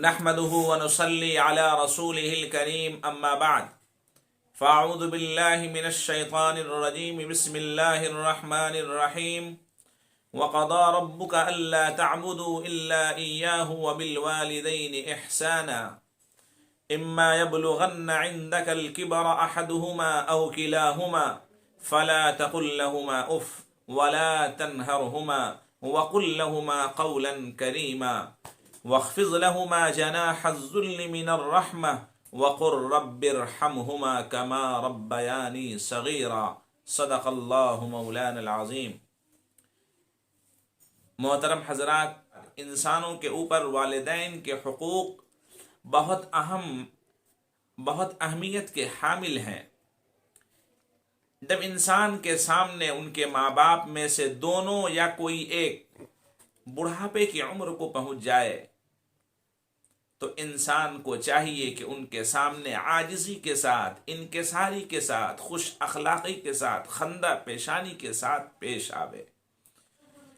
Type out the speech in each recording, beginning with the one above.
نحمده ونصلي على رسوله الكريم أما بعد فأعوذ بالله من الشيطان الرجيم بسم الله الرحمن الرحيم وقضى ربك ألا تعبدوا إلا إياه وبالوالدين إحسانا إما يبلغن عندك الكبر أحدهما أو كلاهما فلا تقل لهما أف ولا تنهرهما وقل لهما قولا كريما واخفض لهما جناح الذل من الرحمة وقل رب ارحمهما كما ربياني صغيرا صدق اللہ مولانا العظیم۔ محترم حضرات، انسانوں کے اوپر والدین کے حقوق بہت اہمیت کے حامل ہیں۔ جب انسان کے سامنے ان کے ماں باپ میں سے دونوں یا کوئی ایک بڑھاپے کی عمر کو پہنچ جائے تو انسان کو چاہیے کہ ان کے سامنے عاجزی کے ساتھ، انکساری کے ساتھ، خوش اخلاقی کے ساتھ، خندہ پیشانی کے ساتھ پیش آوے،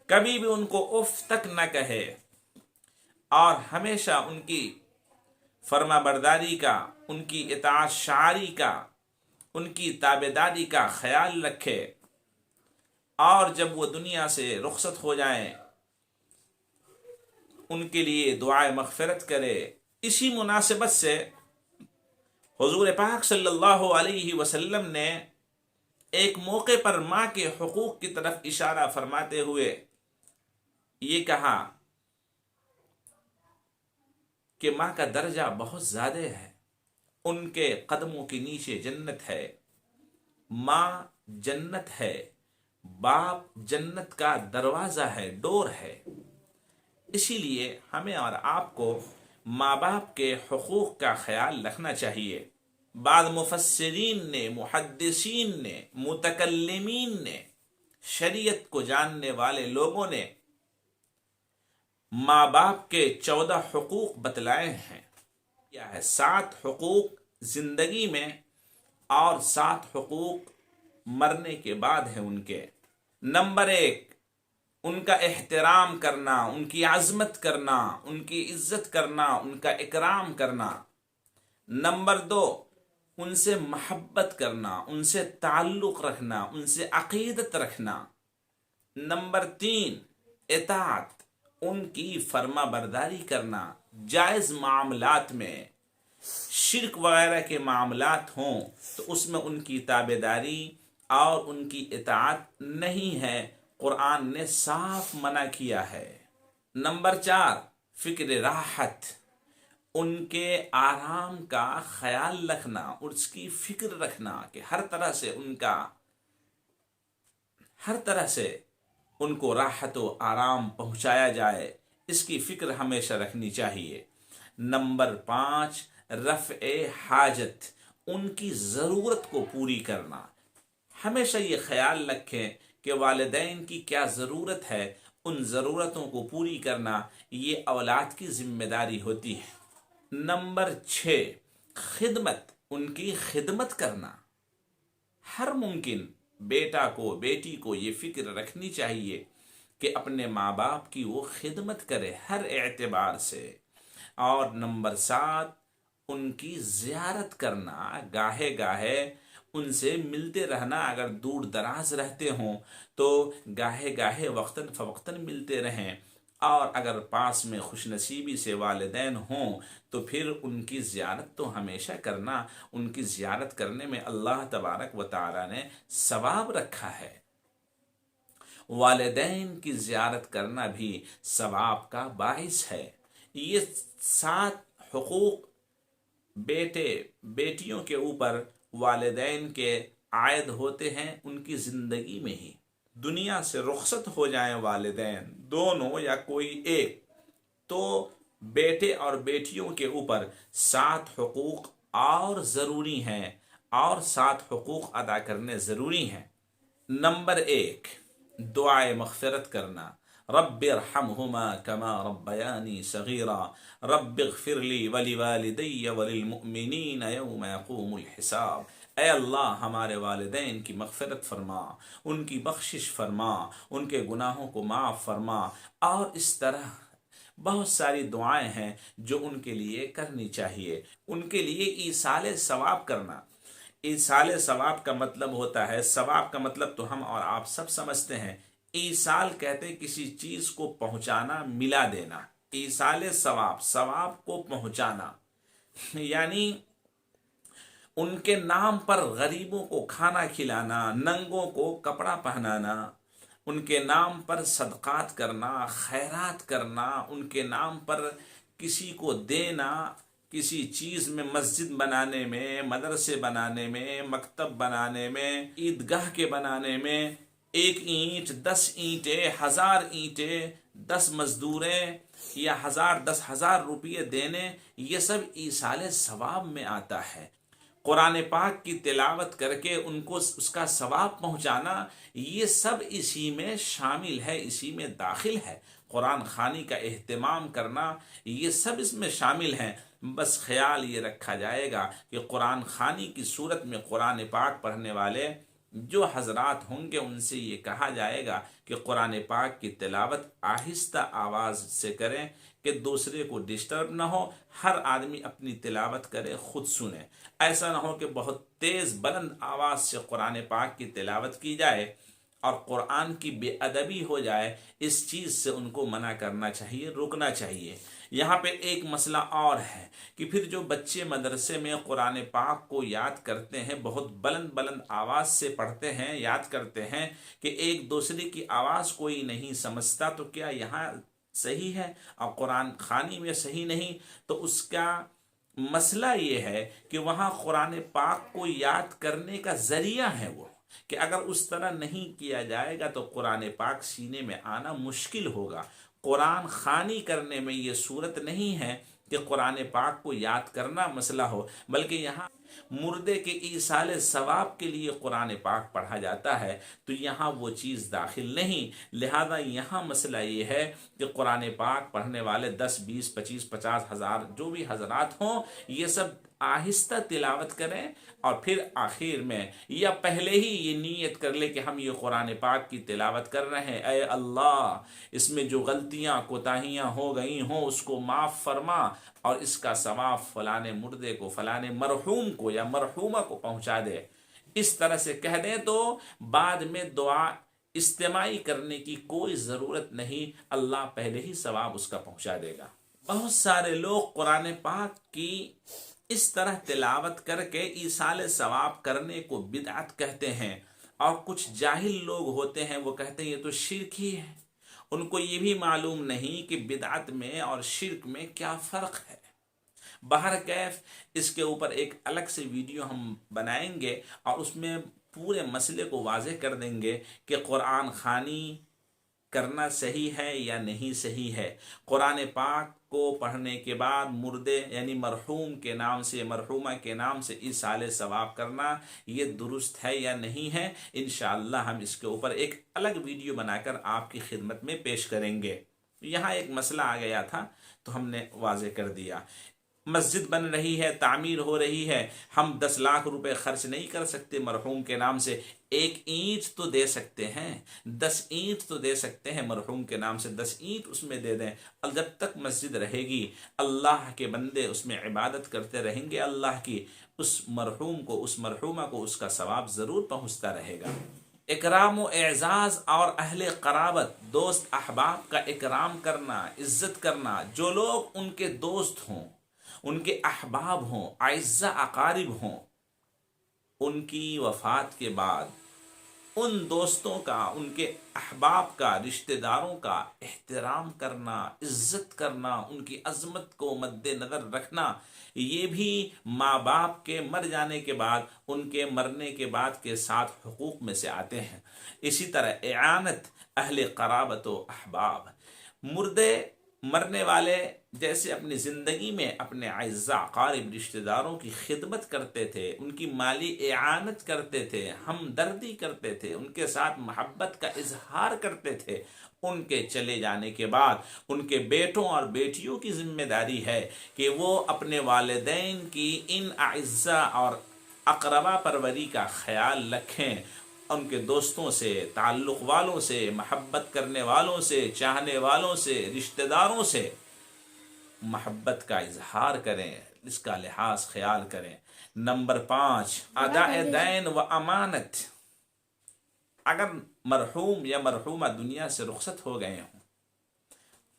کبھی بھی ان کو اف تک نہ کہے اور ہمیشہ ان کی فرما برداری کا، ان کی اطاعت شعاری کا، ان کی تابعداری کا خیال رکھے، اور جب وہ دنیا سے رخصت ہو جائیں ان کے لیے دعائے مغفرت کرے۔ اسی مناسبت سے حضور پاک صلی اللہ علیہ وسلم نے ایک موقع پر ماں کے حقوق کی طرف اشارہ فرماتے ہوئے یہ کہا کہ ماں کا درجہ بہت زیادہ ہے، ان کے قدموں کے نیچے جنت ہے، ماں جنت ہے، باپ جنت کا دروازہ ہے، ڈور ہے۔ اسی لیے ہمیں اور آپ کو ماں باپ کے حقوق کا خیال رکھنا چاہیے۔ بعض مفسرین نے، محدثین نے، متکلمین نے، شریعت کو جاننے والے لوگوں نے ماں باپ کے 14 حقوق بتلائے ہیں۔ کیا ہے؟ 7 حقوق زندگی میں اور 7 حقوق مرنے کے بعد ہیں ان کے۔ نمبر 1، ان کا احترام کرنا، ان کی عظمت کرنا، ان کی عزت کرنا، ان کا اکرام کرنا۔ نمبر 2، ان سے محبت کرنا، ان سے تعلق رکھنا، ان سے عقیدت رکھنا۔ نمبر 3، اطاعت، ان کی فرما برداری کرنا، جائز معاملات میں، شرک وغیرہ کے معاملات ہوں تو اس میں ان کی تابعداری اور ان کی اطاعت نہیں ہے، قرآن نے صاف منع کیا ہے۔ نمبر 4، فکر راحت، ان کے آرام کا خیال رکھنا، اس کی فکر رکھنا کہ ہر طرح سے ان کو راحت و آرام پہنچایا جائے، اس کی فکر ہمیشہ رکھنی چاہیے۔ نمبر 5، رفع حاجت، ان کی ضرورت کو پوری کرنا۔ ہمیشہ یہ خیال رکھیں کہ والدین کی کیا ضرورت ہے، ان ضرورتوں کو پوری کرنا یہ اولاد کی ذمہ داری ہوتی ہے۔ نمبر 6، خدمت، ان کی خدمت کرنا۔ ہر ممکن بیٹا کو، بیٹی کو یہ فکر رکھنی چاہیے کہ اپنے ماں باپ کی وہ خدمت کرے ہر اعتبار سے۔ اور نمبر 7، ان کی زیارت کرنا، گاہے گاہے ان سے ملتے رہنا، اگر دور دراز رہتے ہوں تو گاہے گاہے وقتاً فوقتاً ملتے رہیں، اور اگر پاس میں خوش نصیبی سے والدین ہوں تو پھر ان کی زیارت تو ہمیشہ کرنا۔ ان کی زیارت کرنے میں اللہ تبارک و تعالی نے ثواب رکھا ہے۔ والدین کی زیارت کرنا بھی ثواب کا باعث ہے۔ یہ 7 حقوق بیٹے بیٹیوں کے اوپر والدین کے عائد ہوتے ہیں ان کی زندگی میں ہی۔ دنیا سے رخصت ہو جائیں والدین دونوں یا کوئی ایک، تو بیٹے اور بیٹیوں کے اوپر 7 حقوق اور ضروری ہیں، اور 7 حقوق ادا کرنے ضروری ہیں۔ نمبر 1، دعائے مغفرت کرنا۔ رب ارحمہما کما ربیانی صغیرا رب اغفر لی ولوالدی وللمؤمنین یوم یقوم الحساب۔ اے اللہ، ہمارے والدین کی مغفرت فرما، ان کی بخشش فرما، ان کے گناہوں کو معاف فرما، اور اس طرح بہت ساری دعائیں ہیں جو ان کے لیے کرنی چاہیے. ان کے لیے ایصال ثواب کرنا. ایصال ثواب کا مطلب ہوتا ہے، ثواب کا مطلب تو ہم اور آپ سب سمجھتے ہیں. ایصال کہتے ہیں کسی چیز کو پہنچانا، ملا دینا. ایصال ثواب، ثواب کو پہنچانا، یعنی ان کے نام پر غریبوں کو کھانا کھلانا، ننگوں کو کپڑا پہنانا، ان کے نام پر صدقات کرنا، خیرات کرنا، ان کے نام پر کسی کو دینا، کسی چیز میں، مسجد بنانے میں، مدرسے بنانے میں، مکتب بنانے میں، عیدگاہ کے بنانے میں، 1 اینٹ 10 اینٹیں، 1000 اینٹیں، 10 مزدوریں، یا 10,000 روپئے دینے، یہ سب ایصال ثواب میں آتا ہے. قرآن پاک کی تلاوت کر کے ان کو اس کا ثواب پہنچانا، یہ سب اسی میں شامل ہے، اسی میں داخل ہے. قرآن خوانی کا اہتمام کرنا، یہ سب اس میں شامل ہیں. بس خیال یہ رکھا جائے گا کہ قرآن خوانی کی صورت میں قرآن پاک پڑھنے والے جو حضرات ہوں گے ان سے یہ کہا جائے گا کہ قرآن پاک کی تلاوت آہستہ آواز سے کریں کہ دوسرے کو ڈسٹرب نہ ہو. ہر آدمی اپنی تلاوت کرے، خود سنے. ایسا نہ ہو کہ بہت تیز بلند آواز سے قرآن پاک کی تلاوت کی جائے اور قرآن کی بے ادبی ہو جائے. اس چیز سے ان کو منع کرنا چاہیے، روکنا چاہیے. یہاں پہ ایک مسئلہ اور ہے کہ پھر جو بچے مدرسے میں قرآن پاک کو یاد کرتے ہیں، بہت بلند بلند آواز سے پڑھتے ہیں، یاد کرتے ہیں کہ ایک دوسرے کی آواز کوئی نہیں سمجھتا، تو کیا یہاں صحیح ہے اور قرآن خوانی میں صحیح نہیں؟ تو اس کا مسئلہ یہ ہے کہ وہاں قرآن پاک کو یاد کرنے کا ذریعہ ہے وہ، کہ اگر اس طرح نہیں کیا جائے گا تو قرآن پاک سینے میں آنا مشکل ہوگا. قرآن خوانی کرنے میں یہ صورت نہیں ہے کہ قرآن پاک کو یاد کرنا مسئلہ ہو، بلکہ یہاں مردے کے ایصال ثواب کے لیے قرآن پاک پڑھا جاتا ہے، تو یہاں وہ چیز داخل نہیں. لہذا یہاں مسئلہ یہ ہے کہ قرآن پاک پڑھنے والے 10 20 25 50,000 جو بھی حضرات ہوں، یہ سب آہستہ تلاوت کریں، اور پھر آخر میں یا پہلے ہی یہ نیت کر لے کہ ہم یہ قرآن پاک کی تلاوت کر رہے ہیں، اے اللہ اس میں جو غلطیاں کوتاہیاں ہو گئی ہوں اس کو معاف فرما، اور اس کا ثواب فلانے مردے کو، فلانے مرحوم کو یا مرحومہ کو پہنچا دے. اس طرح سے کہہ دیں تو بعد میں دعا اجتماعی کرنے کی کوئی ضرورت نہیں، اللہ پہلے ہی ثواب اس کا پہنچا دے گا. بہت سارے لوگ قرآن پاک کی اس طرح تلاوت کر کے ایصال ثواب کرنے کو بدعت کہتے ہیں، اور کچھ جاہل لوگ ہوتے ہیں وہ کہتے ہیں یہ تو شرک ہی ہے. ان کو یہ بھی معلوم نہیں کہ بدعت میں اور شرک میں کیا فرق ہے. بہرکیف اس کے اوپر ایک الگ سے ویڈیو ہم بنائیں گے اور اس میں پورے مسئلے کو واضح کر دیں گے کہ قرآن خوانی کرنا صحیح ہے یا نہیں صحیح ہے. قرآن پاک کو پڑھنے کے بعد مردے یعنی مرحوم کے نام سے، مرحومہ کے نام سے ایصال ثواب کرنا یہ درست ہے یا نہیں ہے. انشاءاللہ ہم اس کے اوپر ایک الگ ویڈیو بنا کر آپ کی خدمت میں پیش کریں گے. یہاں ایک مسئلہ آ گیا تھا تو ہم نے واضح کر دیا. مسجد بن رہی ہے، تعمیر ہو رہی ہے، ہم 10 لاکھ روپے خرچ نہیں کر سکتے مرحوم کے نام سے. 1 اینٹ تو دے سکتے ہیں، 10 اینٹ تو دے سکتے ہیں مرحوم کے نام سے، 10 اینٹ اس میں دے دیں. اور جب تک مسجد رہے گی اللہ کے بندے اس میں عبادت کرتے رہیں گے اللہ کی، اس مرحوم کو، اس مرحومہ کو اس کا ثواب ضرور پہنچتا رہے گا. اکرام و اعزاز اور اہل قرابت، دوست احباب کا اکرام کرنا، عزت کرنا. جو لوگ ان کے دوست ہوں، ان کے احباب ہوں، اعزاء اقارب ہوں، ان کی وفات کے بعد ان دوستوں کا، ان کے احباب کا، رشتہ داروں کا احترام کرنا، عزت کرنا، ان کی عظمت کو مد نظر رکھنا، یہ بھی ماں باپ کے مر جانے کے بعد، ان کے مرنے کے بعد کے 7 حقوق میں سے آتے ہیں. اسی طرح اعانت اہل قرابت و احباب. مردے مرنے والے جیسے اپنی زندگی میں اپنے اعزاء اقارب رشتہ داروں کی خدمت کرتے تھے، ان کی مالی اعانت کرتے تھے، ہمدردی کرتے تھے، ان کے ساتھ محبت کا اظہار کرتے تھے، ان کے چلے جانے کے بعد ان کے بیٹوں اور بیٹیوں کی ذمہ داری ہے کہ وہ اپنے والدین کی ان اعزاء اور اقربا پروری کا خیال رکھیں، ان کے دوستوں سے، تعلق والوں سے، محبت کرنے والوں سے، چاہنے والوں سے، رشتہ داروں سے محبت کا اظہار کریں، اس کا لحاظ خیال کریں۔ نمبر 5، ادا دین و امانت۔ اگر مرحوم یا مرحومہ دنیا سے رخصت ہو گئے ہوں،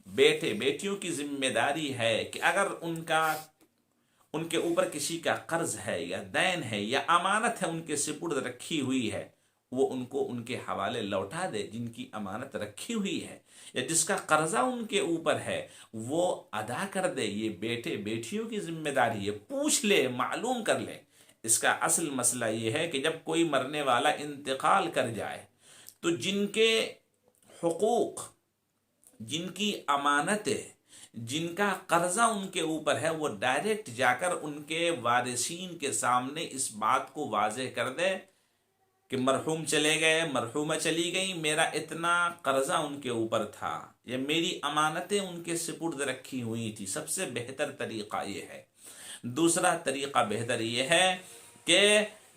بیٹے بیٹیوں کی ذمہ داری ہے کہ اگر ان کے اوپر کسی کا قرض ہے یا دین ہے یا امانت ہے ان کے سپرد رکھی ہوئی ہے، وہ ان کو ان کے حوالے لوٹا دے۔ جن کی امانت رکھی ہوئی ہے یا جس کا قرضہ ان کے اوپر ہے وہ ادا کر دے۔ یہ بیٹے بیٹیوں کی ذمہ داری ہے، پوچھ لے، معلوم کر لے۔ اس کا اصل مسئلہ یہ ہے کہ جب کوئی مرنے والا انتقال کر جائے تو جن کے حقوق، جن کی امانتیں، جن کا قرضہ ان کے اوپر ہے، وہ ڈائریکٹ جا کر ان کے وارثین کے سامنے اس بات کو واضح کر دے کہ مرحوم چلے گئے، مرحومہ چلی گئی، میرا اتنا قرضہ ان کے اوپر تھا یا میری امانتیں ان کے سپرد رکھی ہوئی تھی۔ سب سے بہتر طریقہ یہ ہے۔ دوسرا طریقہ بہتر یہ ہے کہ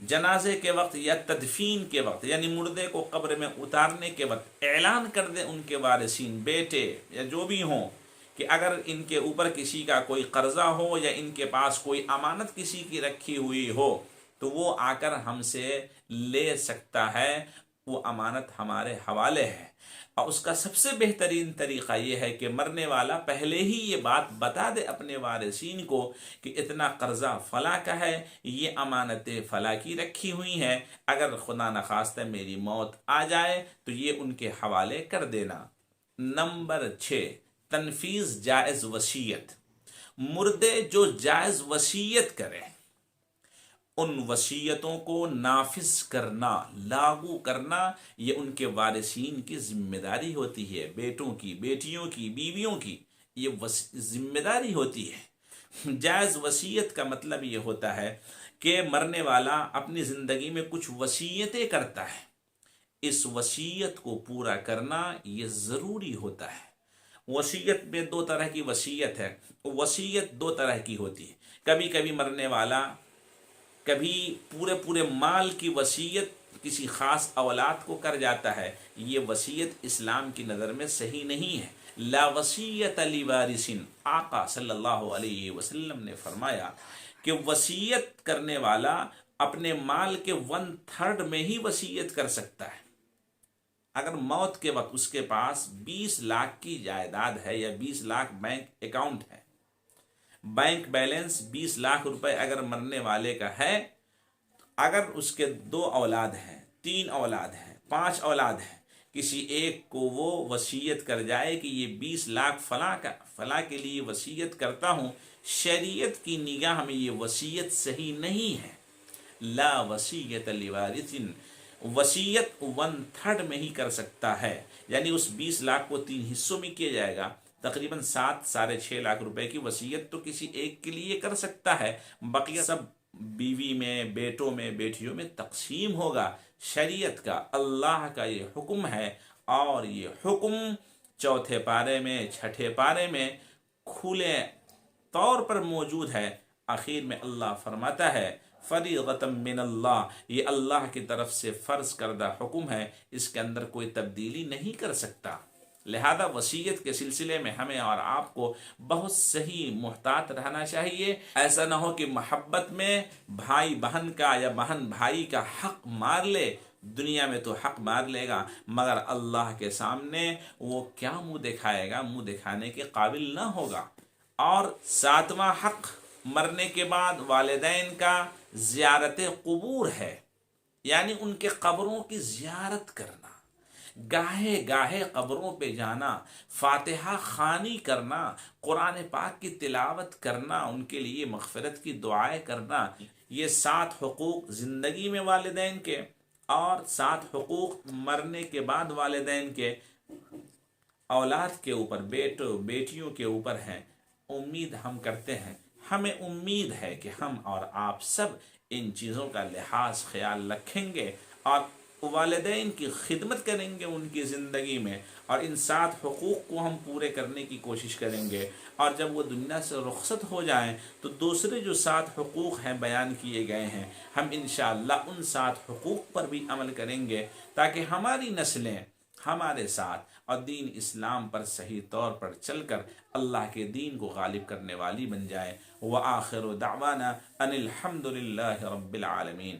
جنازے کے وقت یا تدفین کے وقت، یعنی مردے کو قبر میں اتارنے کے وقت اعلان کر دے ان کے وارثین، بیٹے یا جو بھی ہوں، کہ اگر ان کے اوپر کسی کا کوئی قرضہ ہو یا ان کے پاس کوئی امانت کسی کی رکھی ہوئی ہو تو وہ آ کر ہم سے لے سکتا ہے، وہ امانت ہمارے حوالے ہے۔ اور اس کا سب سے بہترین طریقہ یہ ہے کہ مرنے والا پہلے ہی یہ بات بتا دے اپنے وارثین کو کہ اتنا قرضہ فلاں کا ہے، یہ امانتیں فلاں کی رکھی ہوئی ہیں، اگر خدا نخواستہ میری موت آ جائے تو یہ ان کے حوالے کر دینا۔ نمبر 6، تنفیذ جائز وصیت۔ مردے جو جائز وصیت کریں ان وصیتوں کو نافذ کرنا، لاگو کرنا، یہ ان کے وارثین کی ذمہ داری ہوتی ہے، بیٹوں کی، بیٹیوں کی، بیویوں کی یہ ذمہ داری ہوتی ہے۔ جائز وصیت کا مطلب یہ ہوتا ہے کہ مرنے والا اپنی زندگی میں کچھ وصیتیں کرتا ہے، اس وصیت کو پورا کرنا یہ ضروری ہوتا ہے۔ وصیت میں دو طرح کی وصیت ہے، وصیت دو طرح کی ہوتی ہے۔ کبھی کبھی مرنے والا کبھی پورے مال کی وصیت کسی خاص اولاد کو کر جاتا ہے، یہ وصیت اسلام کی نظر میں صحیح نہیں ہے۔ لا وصیت لوارث، آقا صلی اللہ علیہ وسلم نے فرمایا کہ وصیت کرنے والا اپنے مال کے 1/3 میں ہی وصیت کر سکتا ہے۔ اگر موت کے وقت اس کے پاس 20 لاکھ کی جائیداد ہے یا 20 لاکھ بینک اکاؤنٹ ہے، بینک بیلنس 20 لاکھ روپے اگر مرنے والے کا ہے، اگر اس کے 2 اولاد ہیں، 3 اولاد ہیں، 5 اولاد ہیں، کسی ایک کو وہ وصیت کر جائے کہ یہ 20 لاکھ فلاں کے لیے وصیت کرتا ہوں، شریعت کی نگاہ میں یہ وصیت صحیح نہیں ہے۔ لا وصیت لوارث، وصیت 1/3 میں ہی کر سکتا ہے، یعنی اس 20 لاکھ کو 3 حصوں میں کیا جائے گا، تقریباً 7-6.5 لاکھ روپے کی وصیت تو کسی ایک کے لیے کر سکتا ہے، بقیہ سب بیوی میں، بیٹوں میں، بیٹیوں میں تقسیم ہوگا۔ شریعت کا، اللہ کا یہ حکم ہے، اور یہ حکم 4 پارے میں، 6 پارے میں کھلے طور پر موجود ہے۔ آخر میں اللہ فرماتا ہے فریضۃ من اللہ، یہ اللہ کی طرف سے فرض کردہ حکم ہے، اس کے اندر کوئی تبدیلی نہیں کر سکتا۔ لہذا وصیت کے سلسلے میں ہمیں اور آپ کو بہت صحیح محتاط رہنا چاہیے۔ ایسا نہ ہو کہ محبت میں بھائی بہن کا یا بہن بھائی کا حق مار لے، دنیا میں تو حق مار لے گا مگر اللہ کے سامنے وہ کیا منہ دکھائے گا، منہ دکھانے کے قابل نہ ہوگا۔ اور 7واں حق مرنے کے بعد والدین کا زیارت قبور ہے، یعنی ان کے قبروں کی زیارت کرنا، گاہے گاہے قبروں پہ جانا، فاتحہ خوانی کرنا، قرآن پاک کی تلاوت کرنا، ان کے لیے مغفرت کی دعائیں کرنا، یہ 7 حقوق زندگی میں والدین کے اور 7 حقوق مرنے کے بعد والدین کے اولاد کے اوپر، بیٹوں بیٹیوں کے اوپر ہیں۔ ہمیں امید ہے کہ ہم اور آپ سب ان چیزوں کا لحاظ خیال رکھیں گے اور والدین کی خدمت کریں گے ان کی زندگی میں، اور ان 7 حقوق کو ہم پورے کرنے کی کوشش کریں گے، اور جب وہ دنیا سے رخصت ہو جائیں تو دوسرے جو 7 حقوق ہیں بیان کیے گئے ہیں، ہم انشاءاللہ ان 7 حقوق پر بھی عمل کریں گے، تاکہ ہماری نسلیں ہمارے ساتھ اور دین اسلام پر صحیح طور پر چل کر اللہ کے دین کو غالب کرنے والی بن جائے۔ وآخر دعوانا ان الحمد للہ رب العالمین۔